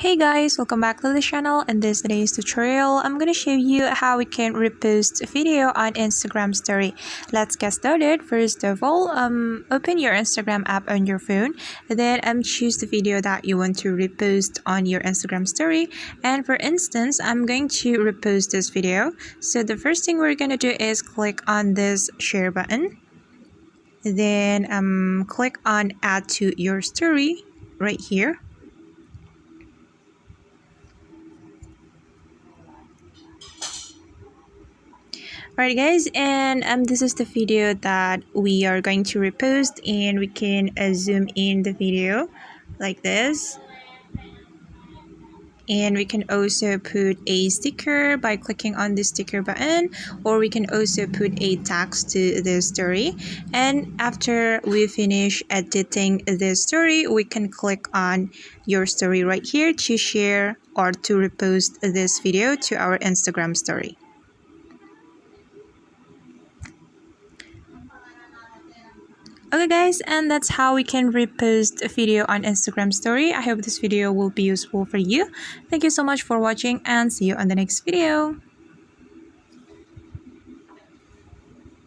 Hey guys, welcome back to the channel. In this today's tutorial, I'm going to show you how we can repost a video on Instagram story. Let's get started. First of all, open your Instagram app on your phone. Then choose the video that you want to repost on your Instagram story. And for instance, I'm going to repost this video. So the first thing we're going to do is click on this share button. Then click on add to your story right here. Alright guys, and this is the video that we are going to repost, and we can zoom in the video like this, and we can also put a sticker by clicking on the sticker button, or we can also put a text to the story. And after we finish editing the story, we can click on your story right here to share or to repost this video to our Instagram story. Okay guys, and that's how we can repost a video on Instagram story. I hope this video will be useful for you. Thank you so much for watching, and see you on the next video.